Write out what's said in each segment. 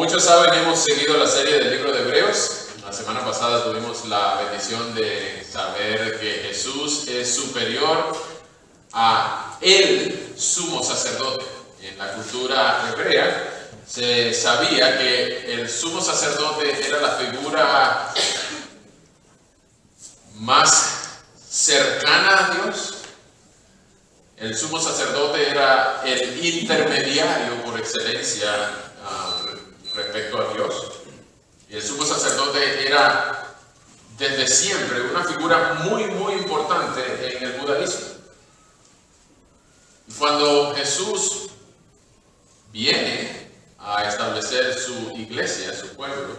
muchos saben, hemos seguido la serie del libro de Hebreos. La semana pasada tuvimos la bendición de saber que Jesús es superior a el sumo sacerdote. En la cultura hebrea se sabía que el sumo sacerdote era la figura más cercana a Dios. El sumo sacerdote era el intermediario por excelencia respecto a Dios. Y el sumo sacerdote era desde siempre una figura muy importante en el judaísmo. Y cuando Jesús viene a establecer su iglesia, su pueblo,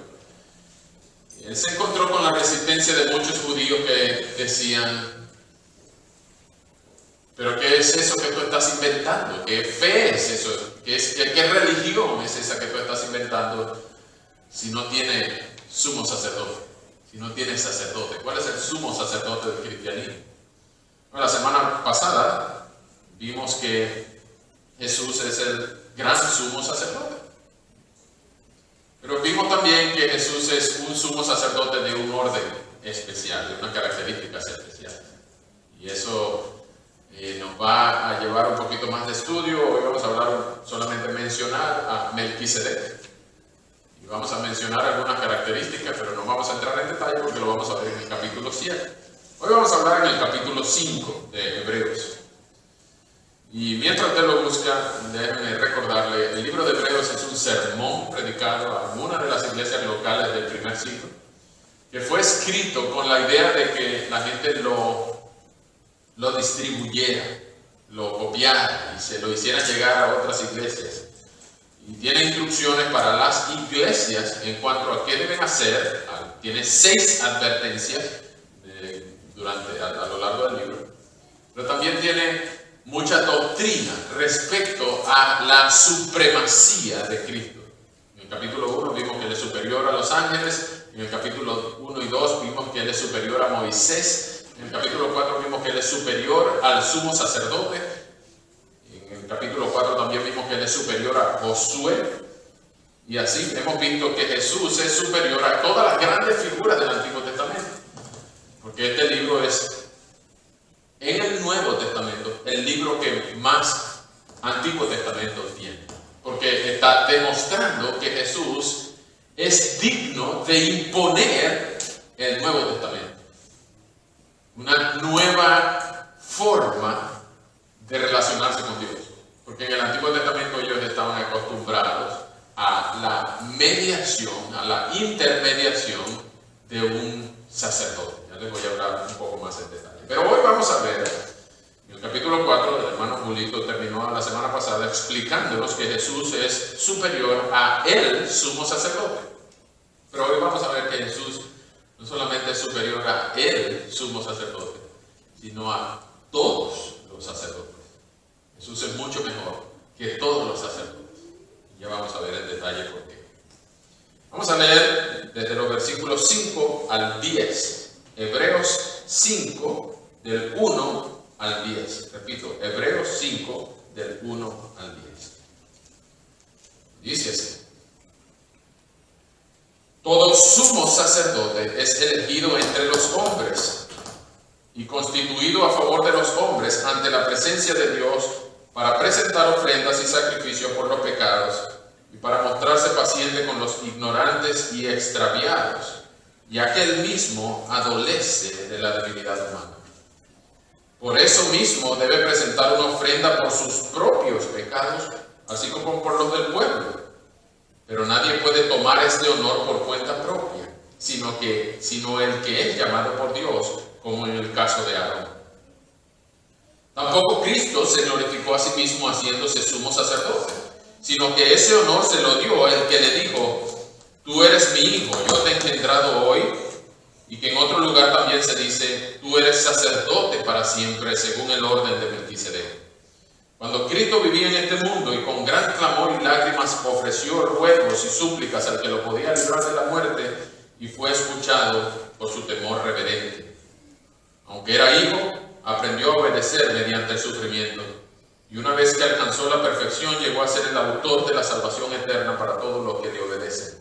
él se encontró con la resistencia de muchos judíos que decían: ¿pero qué es eso que tú estás inventando? ¿Qué fe es eso? ¿Qué religión es esa que tú estás inventando si no tiene sumo sacerdote? Si no tiene sacerdote. ¿Cuál es el sumo sacerdote del cristianismo? Bueno, la semana pasada vimos que Jesús es el gran sumo sacerdote. Pero vimos también que Jesús es un sumo sacerdote de un orden especial, de unas características especiales. Y eso nos va a llevar un poquito más de estudio. Hoy vamos a hablar, solamente mencionar a Melquisedec. Y vamos a mencionar algunas características, pero no vamos a entrar en detalle porque lo vamos a ver en el capítulo 7. Hoy vamos a hablar en el capítulo 5 de Hebreos. Y mientras usted lo busca, déjenme recordarle, el libro de Hebreos es un sermón predicado a alguna de las iglesias locales del primer siglo, que fue escrito con la idea de que la gente lo distribuyera, lo copiara y se lo hiciera llegar a otras iglesias. Y tiene instrucciones para las iglesias en cuanto a qué deben hacer. Tiene 6 advertencias a lo largo del libro, pero también tiene mucha doctrina respecto a la supremacía de Cristo. En el capítulo 1 vimos que Él es superior a los ángeles, en el capítulo 1 y 2 vimos que Él es superior a Moisés, en el capítulo 4 vimos que Él es superior al sumo sacerdote, en el capítulo 4 también vimos que Él es superior a Josué, y así hemos visto que Jesús es superior a todas las grandes figuras del Antiguo Testamento, porque este libro es, en el Nuevo Testamento, el libro que más Antiguo Testamento tiene, porque está demostrando que Jesús es digno de imponer el Nuevo Testamento, una nueva forma de relacionarse con Dios, porque en el Antiguo Testamento ellos estaban acostumbrados a la mediación, a la intermediación de un sacerdote. Ya les voy a hablar un poco más en detalle. Pero hoy vamos a ver, en el capítulo 4, el hermano Julito terminó la semana pasada explicándonos que Jesús es superior a el sumo sacerdote. Pero hoy vamos a ver que Jesús no solamente es superior a el sumo sacerdote, sino a todos los sacerdotes. Jesús es mucho mejor que todos los sacerdotes. Y ya vamos a ver en detalle por qué. Vamos a leer desde los versículos 5 al 10. Hebreos 5, del 1 al 10. Repito, Hebreos 5, del 1 al 10. Dice así: todo sumo sacerdote es elegido entre los hombres y constituido a favor de los hombres ante la presencia de Dios para presentar ofrendas y sacrificios por los pecados y para mostrarse paciente con los ignorantes y extraviados, ya que él mismo adolece de la debilidad humana. Por eso mismo debe presentar una ofrenda por sus propios pecados, así como por los del pueblo. Pero nadie puede tomar este honor por cuenta propia, sino el que es llamado por Dios, como en el caso de Aarón. Tampoco Cristo se glorificó a sí mismo haciéndose sumo sacerdote, sino que ese honor se lo dio el que le dijo: tú eres mi hijo, yo te he engendrado hoy. Y que en otro lugar también se dice: tú eres sacerdote para siempre, según el orden de Melquisedec. Cuando Cristo vivía en este mundo y con gran clamor y lágrimas ofreció ruegos y súplicas al que lo podía librar de la muerte, y fue escuchado por su temor reverente. Aunque era hijo, aprendió a obedecer mediante el sufrimiento. Y una vez que alcanzó la perfección, llegó a ser el autor de la salvación eterna para todos los que le obedecen.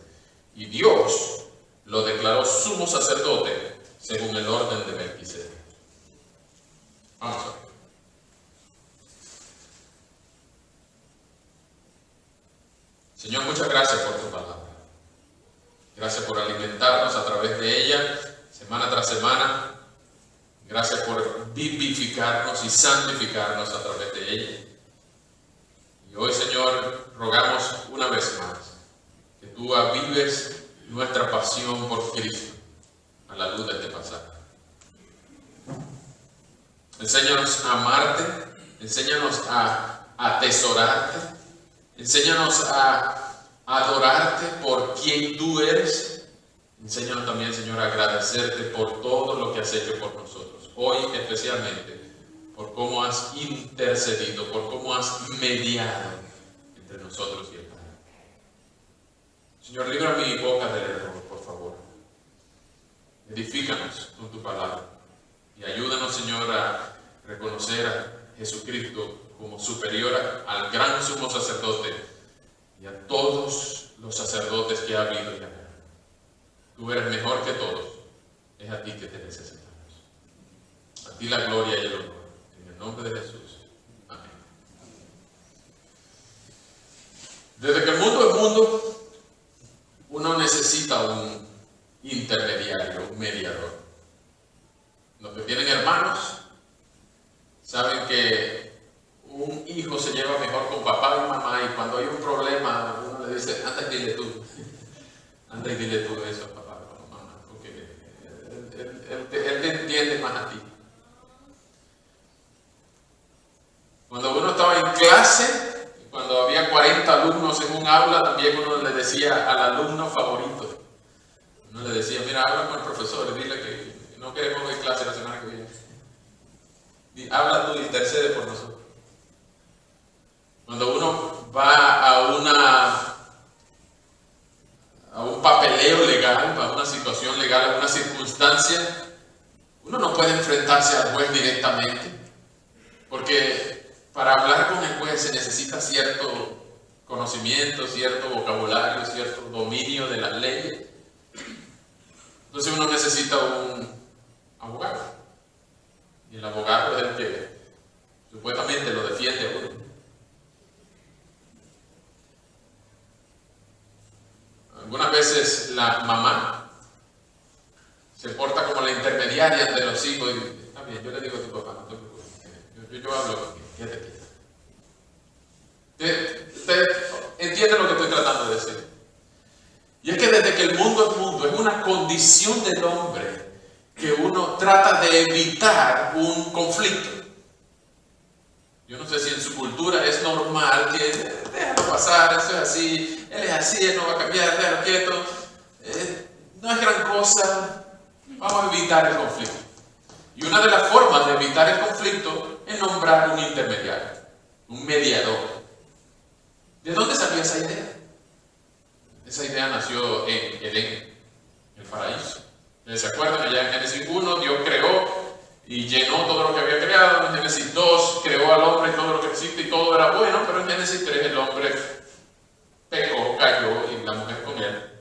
Y Dios lo declaró sumo sacerdote según el orden de Melquisedec. Vamos a ver. Señor, muchas gracias por tu palabra. Gracias por alimentarnos a través de ella, semana tras semana. Gracias por vivificarnos y santificarnos a través de ella. Y hoy, Señor, rogamos una vez más que tú avives nuestra pasión por Cristo a la luz de este pasaje. Enséñanos a amarte, enséñanos a atesorarte, enséñanos a adorarte por quien tú eres. Enséñanos también, Señor, a agradecerte por todo lo que has hecho por nosotros. Hoy especialmente por cómo has intercedido, por cómo has mediado entre nosotros y el Padre. Señor, libra mi boca del error, por favor. Edifícanos con tu palabra y ayúdanos, Señor, a reconocer a Jesucristo como superior al gran sumo sacerdote y a todos los sacerdotes que ha habido y habrá. Tú eres mejor que todos, es a ti que te necesitamos. A ti la gloria y el honor, en el nombre de Jesús. Amén. Desde que el mundo es mundo, uno necesita un intermediario, un mediador. Los que tienen hermanos saben que un hijo se lleva mejor con papá y mamá, y cuando hay un problema uno le dice, anda y dile tú, anda y dile tú eso a papá o a mamá, porque él te entiende más a ti. Cuando uno estaba en clase, cuando había 40 alumnos en un aula, también uno le decía al alumno favorito, uno le decía, mira, habla con el profesor y dile que no queremos ver clase la semana que viene. Y habla tú y intercede por nosotros. Cuando uno va a un papeleo legal, a una situación legal, a una circunstancia, uno no puede enfrentarse al juez directamente, porque para hablar con el juez se necesita cierto conocimiento, cierto vocabulario, cierto dominio de las leyes. Entonces uno necesita un abogado. Y el abogado es el que supuestamente lo defiende a uno. Algunas veces la mamá se porta como la intermediaria entre los hijos y dice, está bien, yo le digo a tu papá, no te preocupes, yo hablo contigo, quédate quieto. ¿Usted entiende lo que estoy tratando de decir? Y es que desde que el mundo es mundo, es una condición del hombre que uno trata de evitar un conflicto. Yo no sé si en su cultura es normal que déjalo pasar, eso es así, él es así, él no va a cambiar, déjalo quieto, no es gran cosa, vamos a evitar el conflicto. Y una de las formas de evitar el conflicto es nombrar un intermediario, un mediador. ¿De dónde salió esa idea? Esa idea nació en Edén, el paraíso. ¿Se acuerdan? Allá en Génesis 1, Dios creó y llenó todo lo que había creado. En Génesis 2 creó al hombre y todo lo que existe y todo era bueno, pero en Génesis 3 el hombre pecó, cayó y la mujer con él.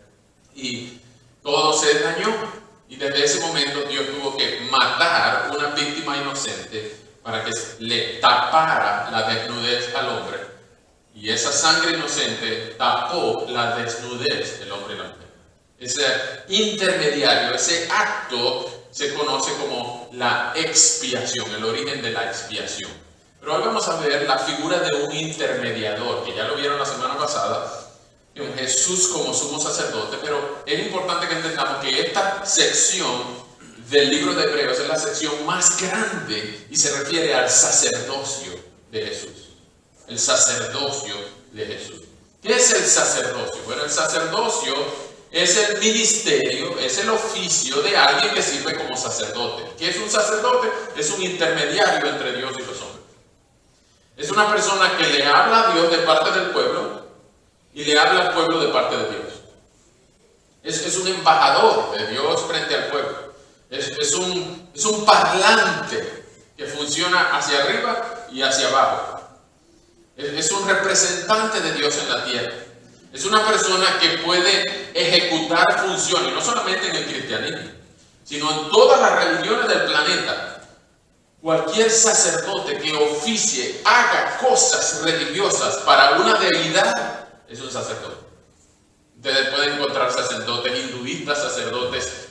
Y todo se dañó. Y desde ese momento Dios tuvo que matar una víctima inocente para que le tapara la desnudez al hombre. Y esa sangre inocente tapó la desnudez del hombre y la mujer. Ese intermediario, ese acto se conoce como la expiación, el origen de la expiación. Pero hoy vamos a ver la figura de un intermediador, que ya lo vieron la semana pasada, en Jesús como sumo sacerdote, pero es importante que entendamos que esta sección del libro de Hebreos es la sección más grande y se refiere al sacerdocio de Jesús. El sacerdocio de Jesús. ¿Qué es el sacerdocio? Bueno, el sacerdocio es el ministerio, es el oficio de alguien que sirve como sacerdote. ¿Qué es un sacerdote? Es un intermediario entre Dios y los hombres. Es una persona que le habla a Dios de parte del pueblo y le habla al pueblo de parte de Dios. Es un embajador de Dios frente al pueblo. Es un parlante que funciona hacia arriba y hacia abajo. representante de Dios en la tierra. Es una persona que puede ejecutar funciones, no solamente en el cristianismo, sino en todas las religiones del planeta. Cualquier sacerdote que oficie, haga cosas religiosas para una deidad, es un sacerdote. Ustedes pueden encontrar sacerdotes hinduistas, sacerdotes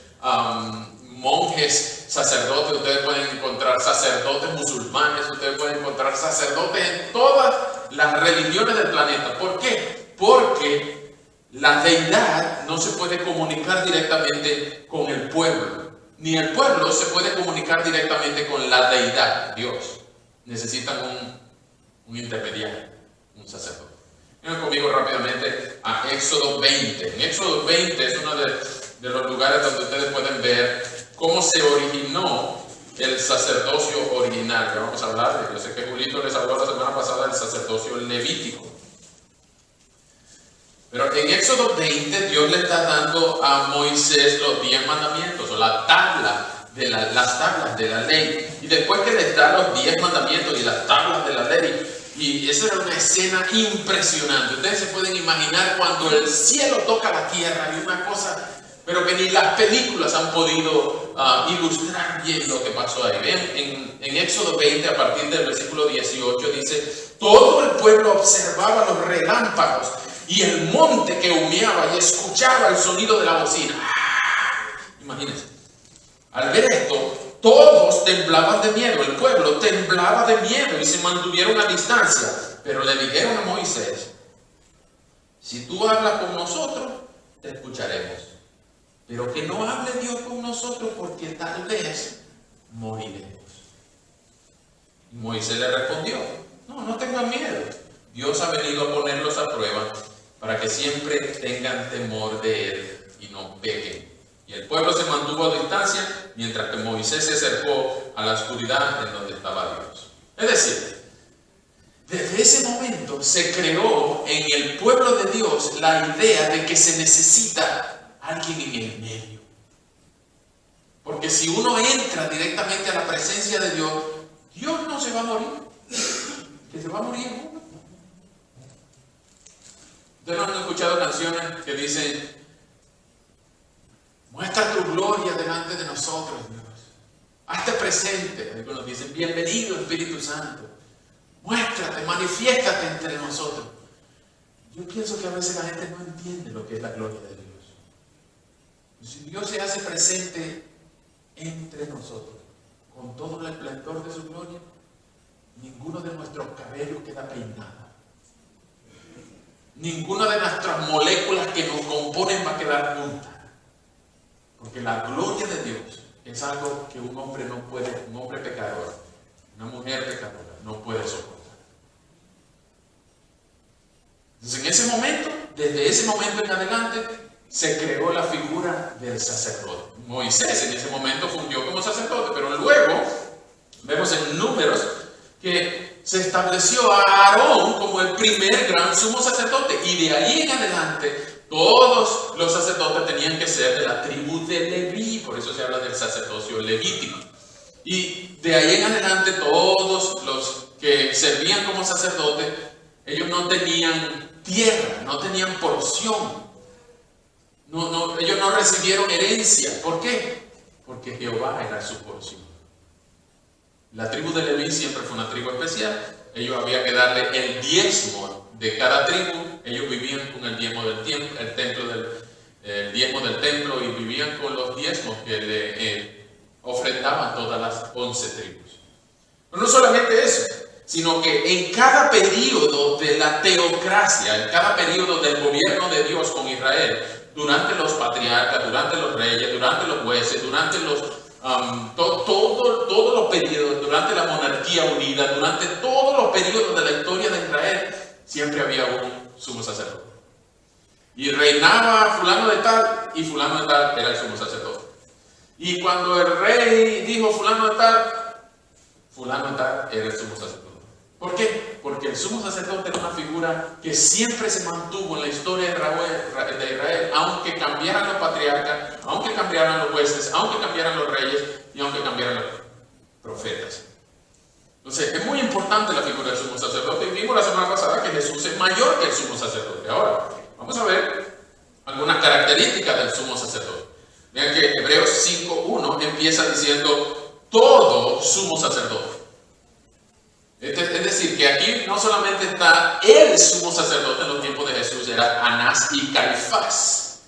monjes, sacerdotes, ustedes pueden encontrar sacerdotes musulmanes, ustedes pueden encontrar sacerdotes en todas las religiones del planeta. ¿Por qué? Porque la deidad no se puede comunicar directamente con el pueblo, ni el pueblo se puede comunicar directamente con la deidad, Dios. Necesitan un intermediario, un sacerdote. Vengan conmigo rápidamente a Éxodo 20. En Éxodo 20 es uno de los lugares donde ustedes pueden ver cómo se originó el sacerdocio original, que vamos a hablar. Yo sé que Julito les habló la semana pasada del sacerdocio levítico. Pero en Éxodo 20 Dios le está dando a Moisés los 10 mandamientos, o las tablas de la ley. Y después que les da los 10 mandamientos y las tablas de la ley, y esa era una escena impresionante. Ustedes se pueden imaginar cuando el cielo toca la tierra y una cosa, pero que ni las películas han podido ilustrar bien lo que pasó ahí. Ven, en Éxodo 20, a partir del versículo 18, dice: todo el pueblo observaba los relámpagos y el monte que humeaba y escuchaba el sonido de la bocina. Imagínense. Al ver esto, todos temblaban de miedo, el pueblo temblaba de miedo y se mantuvieron a distancia. Pero le dijeron a Moisés: si tú hablas con nosotros, te escucharemos. Pero que no hable Dios con nosotros, porque tal vez moriremos. Y Moisés le respondió: no tengan miedo. Dios ha venido a ponerlos a prueba para que siempre tengan temor de Él y no pequen. Y el pueblo se mantuvo a distancia mientras que Moisés se acercó a la oscuridad en donde estaba Dios. Es decir, desde ese momento se creó en el pueblo de Dios la idea de que se necesita alguien en el medio. Porque si uno entra directamente a la presencia de Dios, Dios no se va a morir, que se va a morir uno. Ustedes no han escuchado canciones que dicen: muestra tu gloria delante de nosotros, Dios. Hazte presente. Algunos dicen: bienvenido, Espíritu Santo. Muéstrate, manifiéstate entre nosotros. Yo pienso que a veces la gente no entiende lo que es la gloria de Dios. Si Dios se hace presente entre nosotros, con todo el esplendor de su gloria, ninguno de nuestros cabellos queda peinado. Ninguna de nuestras moléculas que nos componen va a quedar juntas. Porque la gloria de Dios es algo que un hombre no puede, un hombre pecador, una mujer pecadora, no puede soportar. Entonces, en ese momento, desde ese momento en adelante, se creó la figura del sacerdote. Moisés en ese momento fungió como sacerdote, pero luego vemos en Números que se estableció a Aarón como el primer gran sumo sacerdote, y de ahí en adelante todos los sacerdotes tenían que ser de la tribu de Leví. Por eso se habla del sacerdocio levítico. Y de ahí en adelante todos los que servían como sacerdotes, ellos no tenían tierra, no tenían porción. Ellos no recibieron herencia. ¿Por qué? Porque Jehová era su porción. La tribu de Leví siempre fue una tribu especial. Ellos había que darle el diezmo de cada tribu. Ellos vivían con el diezmo del diezmo del templo, y vivían con los diezmos que le ofrendaban todas las 11 tribus. Pero no solamente eso, sino que en cada periodo de la teocracia, en cada periodo del gobierno de Dios con Israel, durante los patriarcas, durante los reyes, durante los jueces, durante todos los periodos, durante la monarquía unida, durante todos los periodos de la historia de Israel, siempre había un sumo sacerdote. Y reinaba fulano de tal, y fulano de tal era el sumo sacerdote. Y cuando el rey dijo fulano de tal era el sumo sacerdote. ¿Por qué? Porque el sumo sacerdote era una figura que siempre se mantuvo en la historia de Israel, aunque cambiaran los patriarcas, aunque cambiaran los jueces, aunque cambiaran los reyes y aunque cambiaran los profetas. Entonces, es muy importante la figura del sumo sacerdote. Y vimos la semana pasada que Jesús es mayor que el sumo sacerdote. Ahora, vamos a ver algunas características del sumo sacerdote. Vean que Hebreos 5:1 empieza diciendo todo sumo sacerdote. Es decir, que aquí no solamente está el sumo sacerdote en los tiempos de Jesús, era Anás y Caifás.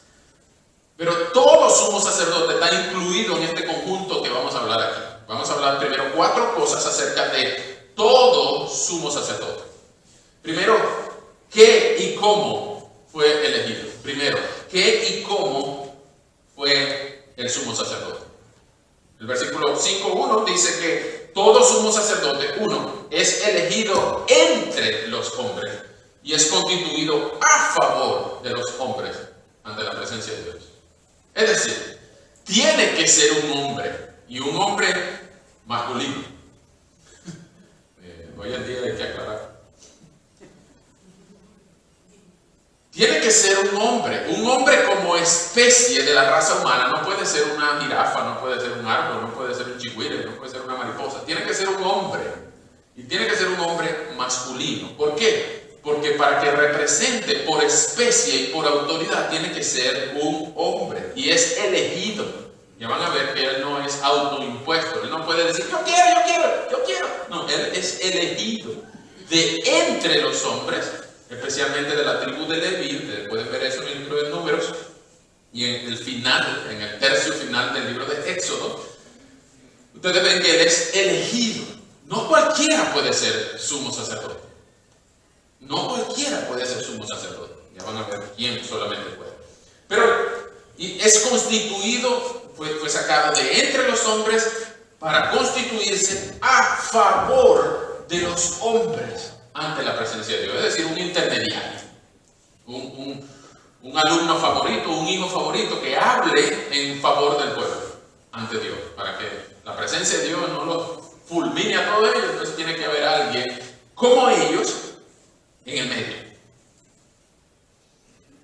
Pero todo sumo sacerdote está incluido en este conjunto que vamos a hablar aquí. Vamos a hablar primero 4 cosas acerca de todo sumo sacerdote. Primero, ¿qué y cómo fue elegido? Primero, ¿qué y cómo fue el sumo sacerdote? El versículo 5:1 dice que todo sumo sacerdote, 1, es elegido entre los hombres y es constituido a favor de los hombres ante la presencia de Dios. Es decir, tiene que ser un hombre, y un hombre masculino. Hoy en día hay que aclarar. Tiene que ser un hombre como especie de la raza humana. No puede ser una jirafa, no puede ser un árbol, no puede ser un chigüire, no puede ser una mariposa. Tiene que ser un hombre. Y tiene que ser un hombre masculino. ¿Por qué? Porque para que represente por especie y por autoridad tiene que ser un hombre. Y es elegido. Ya van a ver que él no es autoimpuesto. Él no puede decir, yo quiero. No, él es elegido de entre los hombres, especialmente de la tribu de Leví. Pueden ver eso en el libro de Números y en el final, en el tercio final del libro de Éxodo. Ustedes ven que él es elegido. No cualquiera puede ser sumo sacerdote. No cualquiera puede ser sumo sacerdote. Ya van a ver quién solamente puede. Pero y es constituido, fue sacado de entre los hombres para constituirse a favor de los hombres ante la presencia de Dios. Es decir, un intermediario. Un alumno favorito, un hijo favorito que hable en favor del pueblo ante Dios. Para que la presencia de Dios no los fulmine a todos ellos. Entonces tiene que haber alguien como ellos en el medio.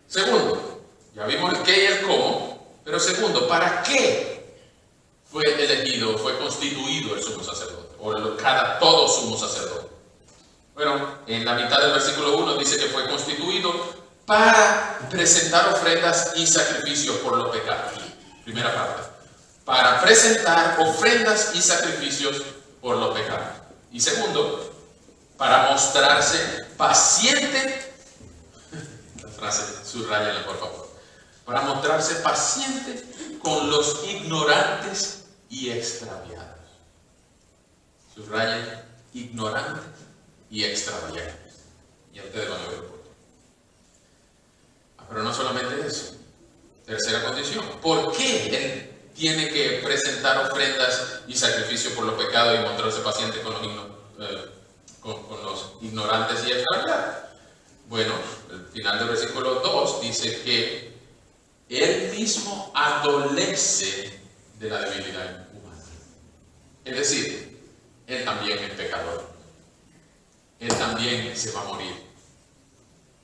Segundo, ya vimos el qué y el cómo, pero segundo, ¿para qué fue elegido, fue constituido el sumo sacerdote? O todo sumo sacerdote. Bueno, en la mitad del versículo 1 dice que fue constituido para presentar ofrendas y sacrificios por los pecados. Primera parte. Para presentar ofrendas y sacrificios por los pecados. Y segundo, para mostrarse paciente. La frase, subrayenla por favor. Para mostrarse paciente con los ignorantes y extraviados. Subrayen, ignorantes y extraviados. Y ustedes van a ver por qué. Pero no solamente eso. Tercera condición. ¿Por qué él tiene que presentar ofrendas y sacrificios por los pecados y mostrarse paciente con los ignorantes y extraviados? Bueno, el final del versículo 2 dice que él mismo adolece de la debilidad humana. Es decir, él también es pecador. Él también se va a morir.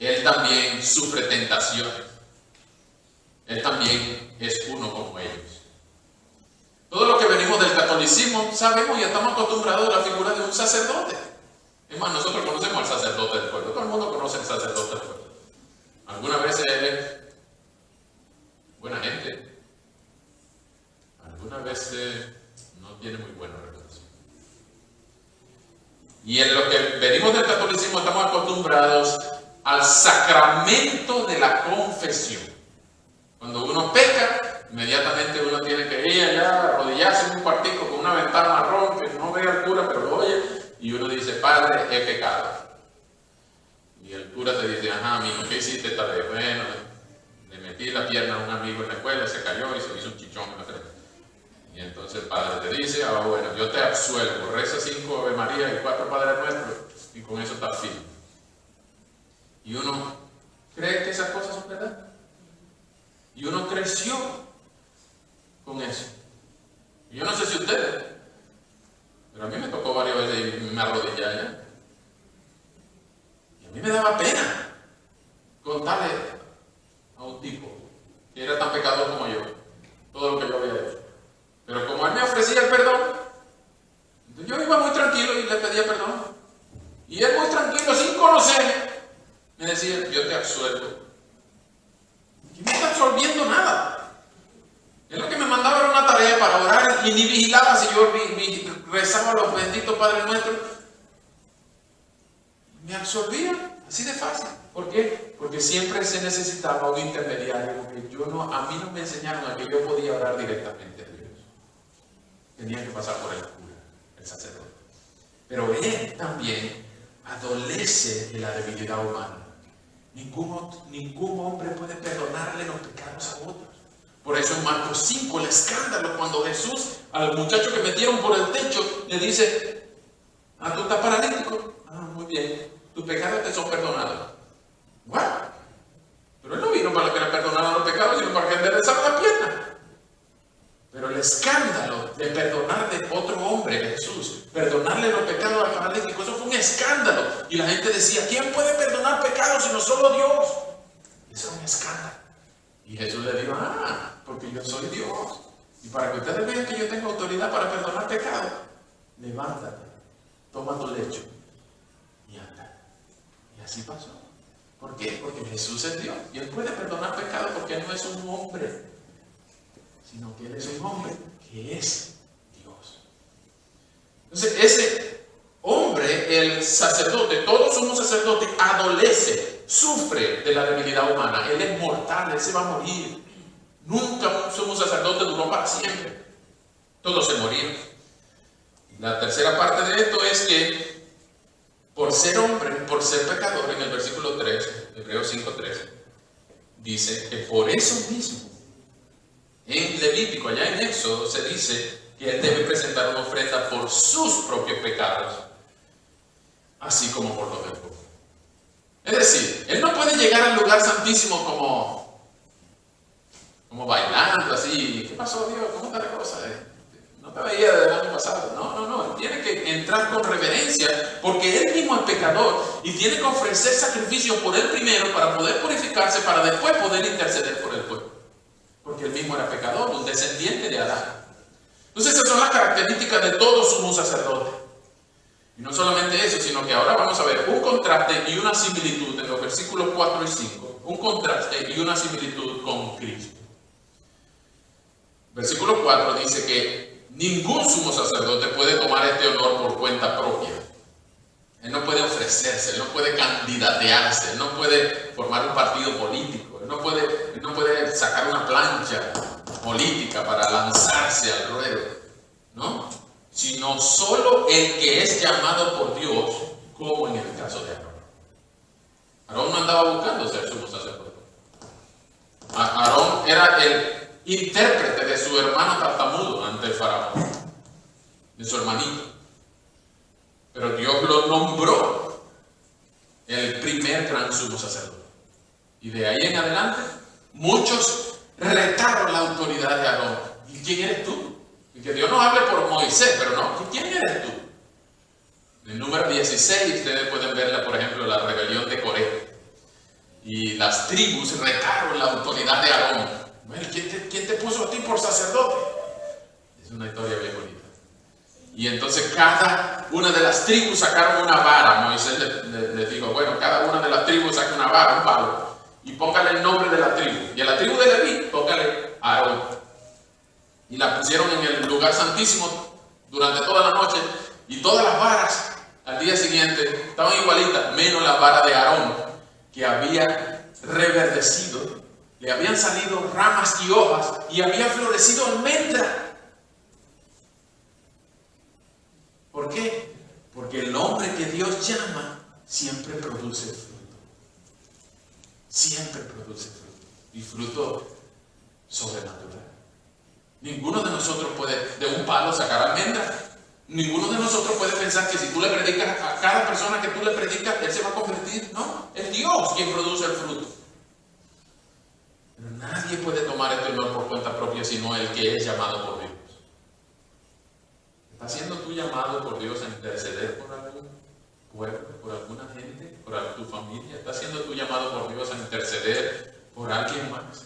Él también sufre tentaciones. Él también es uno como ellos. Todo lo que venimos del catolicismo sabemos y estamos acostumbrados a la figura de un sacerdote. Es más, nosotros conocemos al sacerdote del pueblo. Todo el mundo conoce al sacerdote del pueblo. Algunas veces él es buena gente. Algunas veces no tiene muy buena reputación. Y en lo que venimos del catolicismo estamos acostumbrados al sacramento de la confesión. Cuando uno peca, inmediatamente uno tiene que ir allá, arrodillarse en un cuartico con una ventana marrón que no ve al cura, pero lo oye, y uno dice, Padre, he pecado. Y el cura te dice, ajá, amigo, ¿qué hiciste esta vez? Bueno, le metí la pierna a un amigo en la escuela, se cayó y se hizo un chichón en la frente. Y entonces el Padre te dice, bueno, yo te absuelvo, reza 5 Ave María y 4 Padre Nuestro, y con eso está firme. Y uno cree que esas cosas son verdad. Y uno creció con eso. Y yo no sé si ustedes, pero a mí me tocó varias veces y me arrodillé allá. Y a mí me daba pena contarle a un tipo que era tan pecador como yo, todo lo que yo había hecho. Pero como él me ofrecía el perdón, yo iba muy tranquilo y le pedía absuelto. Y no está absorbiendo nada. Es lo que me mandaba era una tarea para orar y ni vigilaba si yo rezaba los benditos Padre Nuestro. Me absorbía, así de fácil. ¿Por qué? Porque siempre se necesitaba un intermediario, porque a mí no me enseñaron a que yo podía orar directamente a Dios. Tenía que pasar por el cura, el sacerdote. Pero él también adolece de la debilidad humana. Ningún hombre puede perdonarle los pecados a otros. Por eso en Marcos 5, el escándalo, cuando Jesús al muchacho que metieron por el techo le dice: tú estás paralítico. Muy bien, tus pecados te son perdonados. ¿What? Pero él no vino para que le perdonaran los pecados, sino para que le enderezara la pierna. Pero el escándalo de perdonar de otro hombre, Jesús, perdonarle los pecados al paralítico, eso fue un escándalo. Y la gente decía: ¿quién puede perdonar pecados sino solo Dios? Eso era un escándalo. Y Jesús le dijo: porque yo soy Dios. Y para que ustedes vean que yo tengo autoridad para perdonar pecados, levántate, toma tu lecho y anda. Y así pasó. ¿Por qué? Porque Jesús es Dios. Y Él puede perdonar pecados porque Él no es un hombre, sino que Él es un hombre que es Dios. Entonces, ese hombre, el sacerdote, todo sumo sacerdote, adolece, sufre de la debilidad humana. Él es mortal, Él se va a morir. Nunca un sumo sacerdote duró para siempre. Todos se morían. La tercera parte de esto es que por ser hombre, por ser pecador, en el versículo 3, Hebreos 5:3, dice que por eso mismo, en Levítico, allá en Éxodo, se dice que él debe presentar una ofrenda por sus propios pecados, así como por los del pueblo. Es decir, él no puede llegar al lugar santísimo como bailando así. ¿Qué pasó, Dios? ¿Cómo está la cosa? No te veía desde el año pasado. No, él tiene que entrar con reverencia, porque él mismo es pecador y tiene que ofrecer sacrificio por él primero para poder purificarse, para después poder interceder por el pueblo. Porque él mismo era pecador, un descendiente de Adán. Entonces esas son las características de todo sumo sacerdote. Y no solamente eso, sino que ahora vamos a ver un contraste y una similitud en los versículos 4 y 5. Un contraste y una similitud con Cristo. Versículo 4 dice que ningún sumo sacerdote puede tomar este honor por cuenta propia. Él no puede ofrecerse, él no puede candidatearse, él no puede formar un partido político, él no puede sacar una plancha política para lanzarse al ruedo, ¿no? Sino solo el que es llamado por Dios, como en el caso de Aarón. Aarón no andaba buscando ser sumo sacerdote. Aarón era el intérprete de su hermano tartamudo ante el faraón, de su hermanito. Pero Dios lo nombró el primer gran sumo sacerdote. Y de ahí en adelante, muchos retaron la autoridad de Aarón. ¿Y quién eres tú? Y que Dios nos hable por Moisés, pero no, ¿quién eres tú? En el número 16, ustedes pueden ver, por ejemplo, la rebelión de Coré. Y las tribus retaron la autoridad de Aarón. Bueno, ¿quién te puso a ti por sacerdote? Es una historia bien bonita. Y entonces cada una de las tribus sacaron una vara. Moisés les dijo: bueno, cada una de las tribus saca una vara, un palo, y póngale el nombre de la tribu. Y a la tribu de Leví, póngale Aarón. Y la pusieron en el lugar santísimo durante toda la noche. Y todas las varas al día siguiente estaban igualitas, menos la vara de Aarón, que había reverdecido. Le habían salido ramas y hojas y había florecido almendra. ¿Por qué? Porque el hombre que Dios llama siempre produce fruto. Siempre produce fruto. Y fruto sobrenatural. Ninguno de nosotros puede de un palo sacar almendra. Ninguno de nosotros puede pensar que si tú le predicas a cada persona que tú le predicas, él se va a convertir. No, es Dios quien produce el fruto. Pero nadie puede tomar este honor por cuenta propia sino el que es llamado por Dios. ¿Estás siendo tú llamado por Dios a interceder por algún pueblo, por alguna gente, por tu familia? ¿Estás siendo tú llamado por Dios a interceder por alguien más?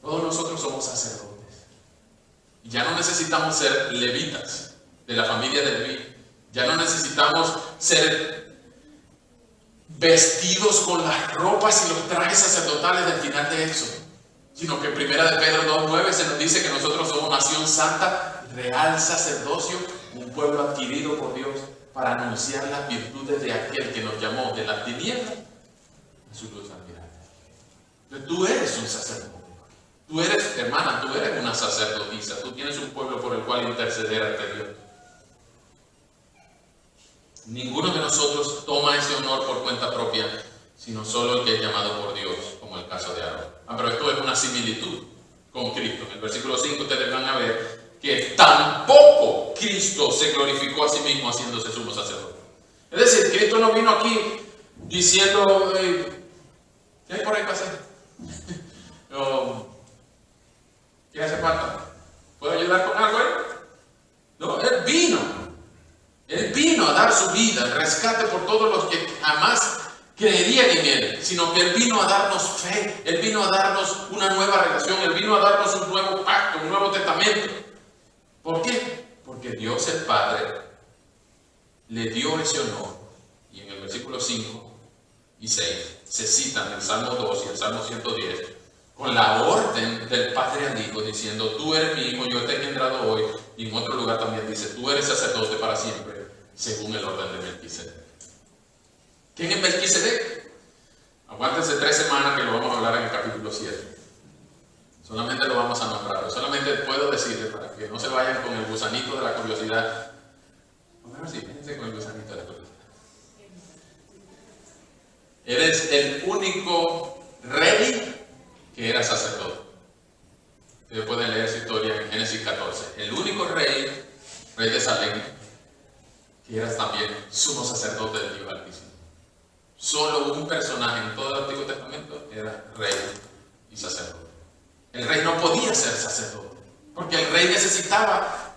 Todos nosotros somos sacerdotes. Y ya no necesitamos ser levitas de la familia de Leví. Ya no necesitamos ser vestidos con las ropas y los trajes sacerdotales del final de Éxodo, sino que en 1 de Pedro 2:9 se nos dice que nosotros somos nación santa, real sacerdocio, un pueblo adquirido por Dios para anunciar las virtudes de aquel que nos llamó de las tinieblas a su luz admirable. Entonces tú eres un sacerdote. Tú eres, hermana, tú eres una sacerdotisa. Tú tienes un pueblo por el cual interceder ante Dios. Ninguno de nosotros toma ese honor por cuenta propia, sino solo el que es llamado por Dios, como el caso de Aarón. Pero esto es una similitud con Cristo. En el versículo 5 ustedes van a ver que tampoco Cristo se glorificó a sí mismo haciéndose sumo sacerdote. Es decir, Cristo no vino aquí diciendo, ¿qué hay por ahí para hacer? ¿Qué hace falta? ¿Puedo ayudar con algo? No, Él vino a dar su vida, el rescate por todos los que jamás creerían en Él, sino que Él vino a darnos fe, Él vino a darnos una nueva relación, Él vino a darnos un nuevo pacto, un nuevo testamento. ¿Por qué? Porque Dios el Padre le dio ese honor, y en el versículo 5 y 6 se citan el Salmo 2 y el Salmo 110, con la orden del Padre al Hijo, diciendo, tú eres mi hijo, yo te he engendrado hoy, y en otro lugar también dice, tú eres sacerdote para siempre, según el orden de Melquisedec. ¿Quién es Melquisedec? Aguántense 3 semanas que lo vamos a hablar en el capítulo 7. Solamente lo vamos a nombrar. Solamente puedo decirles para que no se vayan con el gusanito de la curiosidad. A ver si fíjense con el gusanito de la curiosidad. Eres el único rey que era sacerdote. Ustedes pueden leer su historia en Génesis 14. El único rey de Salem, que era también sumo sacerdote del Dios Altísimo. Solo un personaje en todo el Antiguo Testamento era rey y sacerdote. El rey no podía ser sacerdote, porque el rey necesitaba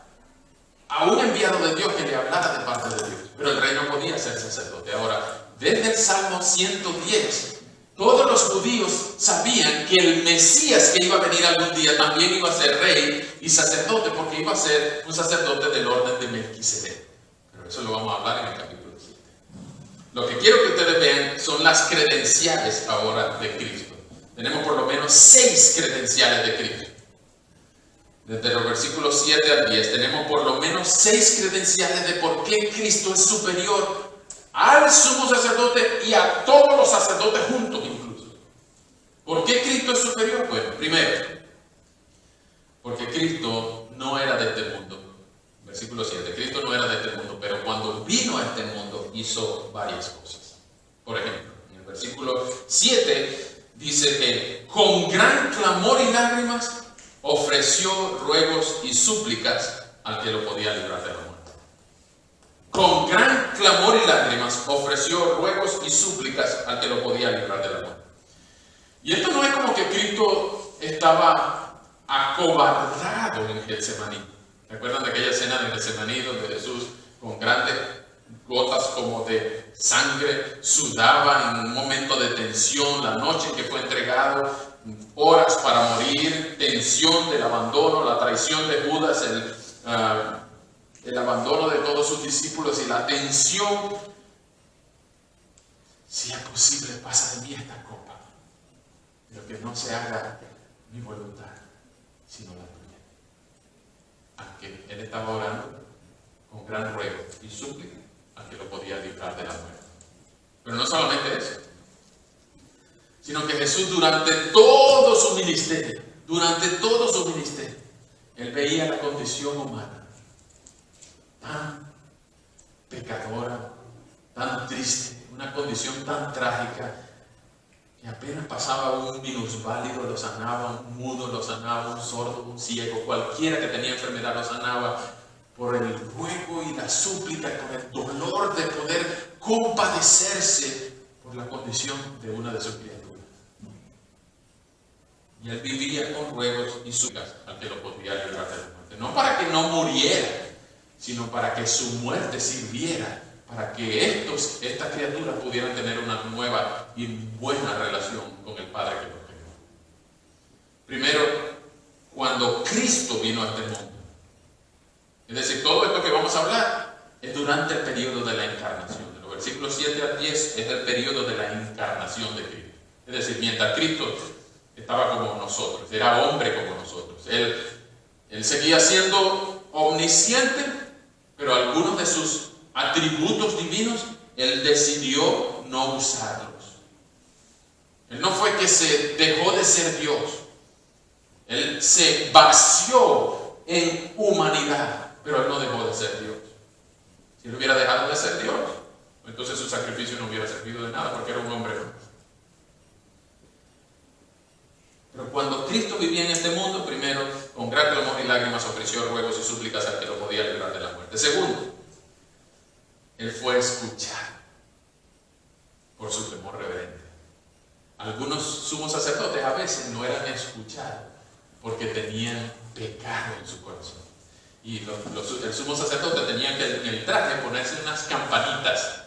a un enviado de Dios que le hablara de parte de Dios. Pero el rey no podía ser sacerdote. Ahora, desde el Salmo 110, todos los judíos sabían que el Mesías que iba a venir algún día también iba a ser rey y sacerdote, porque iba a ser un sacerdote del orden de Melquisedec. Pero eso lo vamos a hablar en el capítulo 7. Lo que quiero que ustedes vean son las credenciales ahora de Cristo. Tenemos por lo menos 6 credenciales de Cristo. Desde los versículos 7 al 10 tenemos por lo menos 6 credenciales de por qué Cristo es superior al sumo sacerdote y a todos los sacerdotes juntos incluso. ¿Por qué Cristo es superior? Bueno, primero, porque Cristo no era de este mundo. Versículo 7, Cristo no era de este mundo, pero cuando vino a este mundo hizo varias cosas. Por ejemplo, en el versículo 7 dice que con gran clamor y lágrimas ofreció ruegos y súplicas al que lo podía librar de la muerte. Con gran clamor y lágrimas ofreció ruegos y súplicas al que lo podía librar de la muerte. Y esto no es como que Cristo estaba acobardado en Getsemaní. ¿Recuerdan de aquella escena de Getsemaní donde Jesús con grandes gotas como de sangre sudaba en un momento de tensión, la noche en que fue entregado, horas para morir, tensión del abandono, la traición de Judas, el abandono de todos sus discípulos y la tensión? Si es posible, pasa de mí esta copa, pero que no se haga mi voluntad, sino la tuya. Aunque él estaba orando con gran ruego y súplica al que lo podía librar de la muerte. Pero no solamente eso, sino que Jesús durante todo su ministerio, él veía la condición humana tan pecadora, tan triste, una condición tan trágica, que apenas pasaba un minusválido, lo sanaba, un mudo lo sanaba, un sordo, un ciego, cualquiera que tenía enfermedad lo sanaba, por el ruego y la súplica, por el dolor de poder compadecerse por la condición de una de sus criaturas. Y él vivía con ruegos y súplicas al que lo podía librar de la muerte. No para que no muriera, sino para que su muerte sirviera, para que estas criaturas pudieran tener una nueva y buena relación con el Padre que los creó. Primero, cuando Cristo vino a este mundo. Es decir, todo esto que vamos a hablar es durante el periodo de la encarnación, de los versículos 7 al 10 es el periodo de la encarnación de Cristo. Es decir, mientras Cristo estaba como nosotros, era hombre como nosotros. Él seguía siendo omnisciente, pero algunos de sus atributos divinos, Él decidió no usarlos. Él no fue que se dejó de ser Dios. Él se vació en humanidad, pero Él no dejó de ser Dios. Si Él hubiera dejado de ser Dios, entonces su sacrificio no hubiera servido de nada, porque era un hombre más. Pero cuando Cristo vivía en este mundo, primero, con gran clamor y lágrimas ofreció ruegos y súplicas al que lo podía librar de la muerte. Segundo, Él fue escuchado por su temor reverente. Algunos sumos sacerdotes a veces no eran escuchados porque tenían pecado en su corazón. Y el sumo sacerdote tenía que en el traje ponerse unas campanitas.